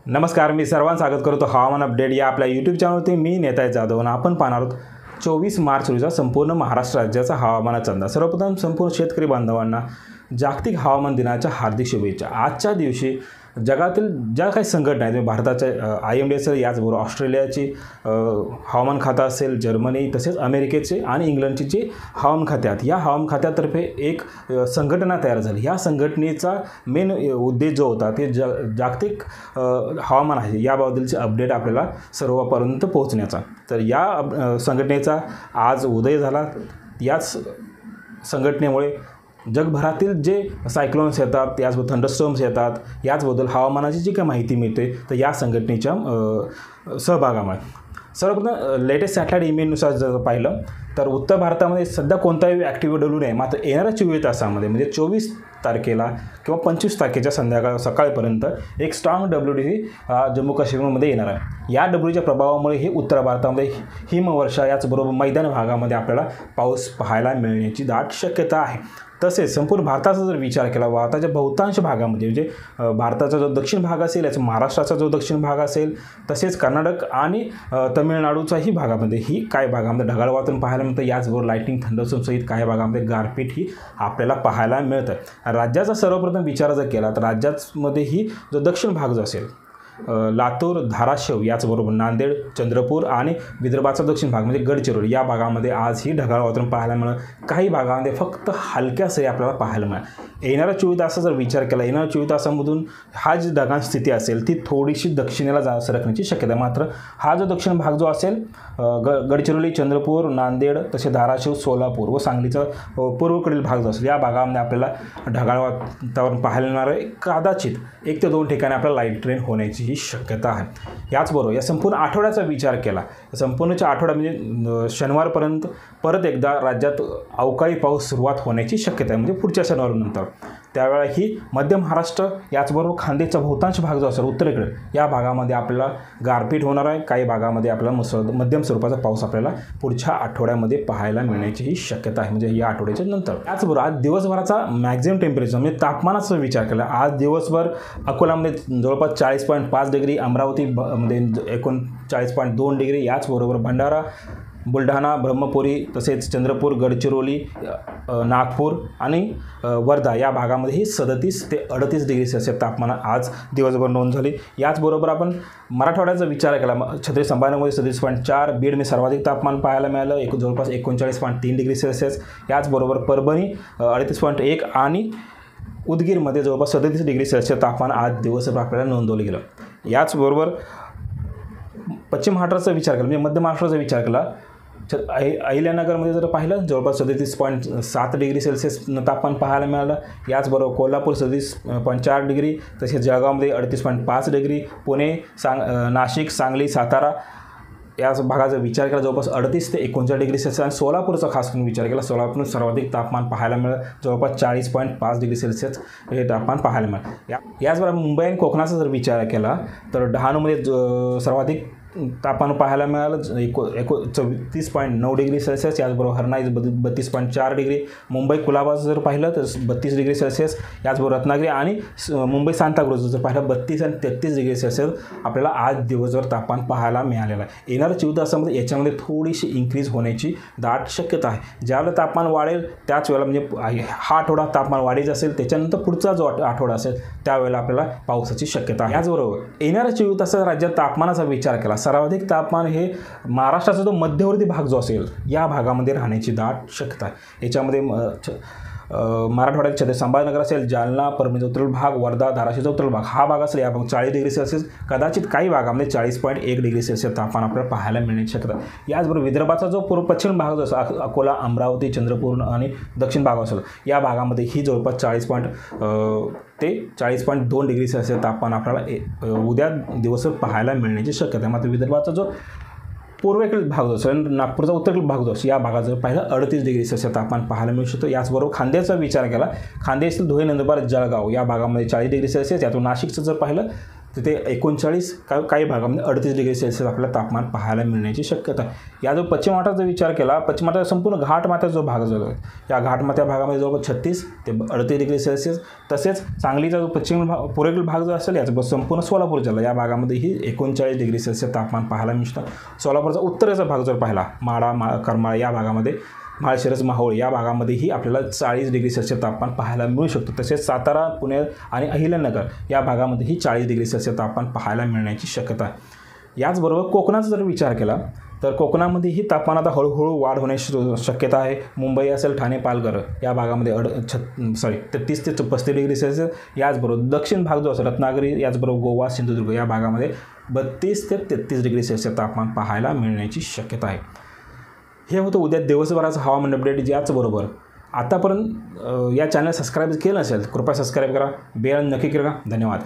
नमस्कार, मी सर्वांचं स्वागत करतो हवामान अपडेट या आपल्या यूट्यूब चॅनलवरती. मी नेताय जाधव आणि आपण पाहणार आहोत 24 मार्च रोजीचा संपूर्ण महाराष्ट्र राज्याचा हवामानाचा अंदाज. सर्वप्रथम संपूर्ण शेतकरी बांधवांना जागतिक हवामान दिनाच्या हार्दिक शुभेच्छा. आजच्या दिवशी जगातील ज्या काही संघटना आहेत, भारताच्या IMD असेल, याचबरोबर ऑस्ट्रेलियाची हवामान खाता असेल, जर्मनी, तसेच अमेरिकेचे आणि इंग्लंडचे जे हवामान खाते आहेत, या हवामान खात्यातर्फे एक संघटना तयार झाली. या संघटनेचा मेन उद्देश जो होता ते जागतिक हवामान आहे याबद्दलचे अपडेट आपल्याला सर्वांपर्यंत पोहोचण्याचा. तर या संघटनेचा आज उदय झाला. याच संघटनेमुळे जगभरातील जे सायक्लोन्स येतात, त्याचबरोबर थंडरस्टॉर्म्स येतात, याचबद्दल हवामानाची जी काही माहिती मिळते तर या संघटनेच्या सहभागामुळे. सर्वप्रथम लेटेस्ट सॅटेलाईट इमेजनुसार जर पाहिलं तर उत्तर भारतामध्ये सध्या कोणताही ॲक्टिव्हिटी डब्ल्यू नाही. मात्र येणाऱ्या 24 तासामध्ये म्हणजे 24 तारखेला किंवा 25 तारखेच्या सकाळपर्यंत एक स्ट्रॉंग WD जम्मू काश्मीरमध्ये येणार आहे. या WDच्या प्रभावामुळे हे उत्तर भारतामध्ये हिमवर्षा याचबरोबर मैदानी भागामध्ये आपल्याला पाऊस पाहायला मिळण्याची दाट शक्यता आहे. तसेच संपूर्ण भारताचा जर विचार केला, भारताच्या बहुतांश भागामध्ये म्हणजे भारताचा जो दक्षिण भाग असेल, याचा महाराष्ट्राचा जो दक्षिण भाग असेल, तसेच कर्नाटक आणि तमिळनाडूचाही भागामध्ये ही काही भागामध्ये ढगाळ वातावरण पाहायला मिळतं. याचबरोबर लाईटनिंग, थंडरस्टॉर्म सहित काही भागामध्ये गारपीट ही आपल्याला पाहायला मिळतं. राज्याचा सर्वप्रथम विचार जर केला तर राज्यामध्येही जो दक्षिण भाग जो असेल, लातूर, धाराशिव, याचबरोबर नांदेड, चंद्रपूर आणि विदर्भाचा दक्षिण भाग म्हणजे गडचिरोली या भागामध्ये आज ही ढगाळ वातावरण पाहायला मिळेल. काही भागामध्ये फक्त हलक्या सरी आपल्याला पाहायला मिळेल. येणाऱ्या 24 तासाचा जर विचार केला, येणाऱ्या 24 तासामधून हा जी ढगाळ स्थिती असेल ती थोडीशी दक्षिणेला सरकण्याची शक्यता आहे. मात्र हा जो दक्षिण भाग जो असेल, गडचिरोली, चंद्रपूर, नांदेड, तसे धाराशिव, सोलापूर व सांगलीचा पूर्वेकडील भाग जो असेल, या भागामध्ये आपल्याला ढगाळ वातावरण पाहायला मिळणार आहे. कदाचित 1 ते 2 ठिकाणी आपल्याला लाईट रेन होण्याची ही शक्यता आहे. याचबरोबर या संपूर्ण आठवड्याचा विचार केला, संपूर्णच्या आठवडा म्हणजे शनिवारपर्यंत परत एकदा राज्यात अवकाळी पाऊस सुरुवात होण्याची शक्यता आहे. म्हणजे पुढच्या शनिवारनंतर त्यावेळा ही मध्य महाराष्ट्र याचबरोबर खानदेशचा बहुतांश भाग जो असेल उत्तरेकडे, या भागामध्ये आपल्याला गारपीट होणार आहे. काही भागामध्ये आपल्याला मध्यम स्वरूपाचा पाऊस आपल्याला पुढच्या आठवड्यामध्ये पाहायला मिळण्याची ही शक्यता आहे, म्हणजे या आठवड्याच्या नंतर. त्याचबरोबर आज दिवसभराचा मॅक्झिमम टेम्परेचर म्हणजे तापमानाचा विचार केला, आज दिवसभर अकोलामध्ये जवळपास 40.5 डिग्री, अमरावतीमध्ये 39.2 डिग्री, याचबरोबर भंडारा, बुलढाणा, ब्रह्मपुरी, तसेच चंद्रपूर, गडचिरोली, नागपूर आणि वर्धा या भागामध्ये ही 37 ते 38 डिग्री सेल्सिअस तापमान आज दिवसभर नोंद झाली. याचबरोबर आपण मराठवाड्याचा विचार केला, छत्रपती संभाजीनगरमध्ये 37.4, बीडमध्ये सर्वाधिक तापमान पाहायला मिळालं, जवळपास 39.3 डिग्री सेल्सिअस. याचबरोबर परभणी 38.1 आणि उदगीरमध्ये जवळपास 37 डिग्री सेल्सिअस तापमान आज दिवसभर आपल्याला नोंदवलं गेलं. याचबरोबर पश्चिम महाराष्ट्राचा विचार केला म्हणजे मध्य महाराष्ट्राचा विचार केला, अहिल्यानगरमध्ये जर पाहिलं जवळपास 37.7 डिग्री सेल्सिअस तापमान पाहायला मिळालं. याचबरोबर कोल्हापूर 37.4 डिग्री, तसेच जळगावमध्ये 38.5 डिग्री, पुणे, नाशिक, सांगली, सातारा याच भागाचा विचार केला जवळपास 38 ते 39 डिग्री सेल्सिअस. आणि सोलापूरचा खास करून विचार केला, सोलापूर सर्वाधिक तापमान पाहायला मिळालं, जवळपास 40.5 डिग्री सेल्सिअस हे तापमान पाहायला मिळालं. याचबरोबर मुंबई आणि कोकणाचा जर विचार केला तर डहाणूमध्ये सर्वाधिक तापमान पाहायला मिळालं, 34.9 डिग्री सेल्सिअस. याचबरोबर हरणाई 32.4 डिग्री, मुंबई कुलाबा जर पाहिलं तर 32 डिग्री सेल्सिअस. याचबरोबर रत्नागिरी आणि मुंबई सांताक्रूझ जर पाहिलं 32 आणि 33 डिग्री सेल्सिअस आपल्याला आज दिवसभर तापमान पाहायला मिळालेलं आहे. येणाऱ्या 24 तासामध्ये याच्यामध्ये थोडीशी इन्क्रीज होण्याची दाट शक्यता आहे. ज्यावेळेला तापमान वाढेल त्याच वेळेला म्हणजे हा आठवडा तापमान वाढीच असेल, त्याच्यानंतर पुढचा जो आठवडा असेल त्यावेळेला आपल्याला पावसाची शक्यता आहे. याचबरोबर येणाऱ्या 24 तासात राज्यात तापमानाचा विचार केला, सर्वाधिक तापमान हे महाराष्ट्राचा जो मध्यवर्ती भाग जो असेल या भागामध्ये राहण्याची दाट शक्यता आहे. याच्यामध्ये मराठवाड्यात छत्रपती संभाजीनगर असेल, जालना, परभणीचा उत्तरेकडील भाग, वर्धा, धाराशिवचा उत्तरेकडील भाग हा भाग असेल, या भाग 40 डिग्री सेल्सिअस, कदाचित काही भागामध्ये 40.1 डिग्री सेल्सिअस तापमान आपल्याला पाहायला मिळण्याची शक्यता आहे. याचबरोबर विदर्भाचा जो पश्चिम भाग जो असेल, अकोला, अमरावती, चंद्रपूर आणि दक्षिण भाग असेल, या भागामध्ये ही जवळपास 40.2 डिग्री सेल्सिअस तापमान आपल्याला उद्या दिवसभर पाहायला मिळण्याची शक्यता आहे. मात्र विदर्भाचा जो पूर्वेकडील भाग जो असेल, नागपूरचा उत्तरेकडील भाग जो असेल, या भागात जर पाहिलं 38 डिग्री सेल्सिअस तापमान पाहायला मिळू शकतो. याचबरोबर खानदेशचा विचार केला, खानदेशातील धुळे, नंदुरबार, जळगाव या भागामध्ये 40 डिग्री सेल्सिअस. यातून नाशिकचं जर पाहिलं तिथे 39 काही भागामध्ये 38 डिग्री सेल्सिअस आपल्याला तापमान पाहायला मिळण्याची शक्यता आहे. या जो पश्चिम घाटाचा विचार केला, पश्चिम घाटाचा संपूर्ण घाटमाथ्याचा जो भाग जो आहे, या घाटमाथ्या भागामध्ये जवळपास 36 ते 38 डिग्री सेल्सिअस, तसेच सांगलीचा जो पश्चिम पूर्वेकडील भाग जो असेल, याचा संपूर्ण सोलापूर जिल्हा या भागामध्येही 39 डिग्री सेल्सिअस तापमान पाहायला मिळतं. सोलापूरचा उत्तरेचा भाग जर पाहिला, माढा करमाळा या भागामध्ये, माळशिरस माहोळ या भागामध्येही आपल्याला 40 डिग्री सेल्सिअस तापमान पाहायला मिळू शकतो. तसेच सातारा, पुणे आणि अहिल्यानगर या भागामध्येही 40 डिग्री सेल्सिअस तापमान पाहायला मिळण्याची शक्यता आहे. याचबरोबर कोकणाचा जर विचार केला तर कोकणामध्येही तापमानात हळूहळू वाढ होण्याची शक्यता आहे. मुंबई असेल, ठाणे, पालघर या भागामध्ये 33 ते 35 डिग्री सेल्सिअस. याचबरोबर दक्षिण भाग जो असेल, रत्नागिरी, याचबरोबर गोवा, सिंधुदुर्ग या भागामध्ये 32 ते 33 डिग्री सेल्सिअस तापमान पाहायला मिळण्याची शक्यता आहे. हे होतं उद्या दिवसभराचं हवामान अपडेट. याचबरोबर आतापर्यंत या चॅनल सबस्क्राईब केलं नसेल, कृपया सबस्क्राईब करा, बेल नक्की करा. धन्यवाद.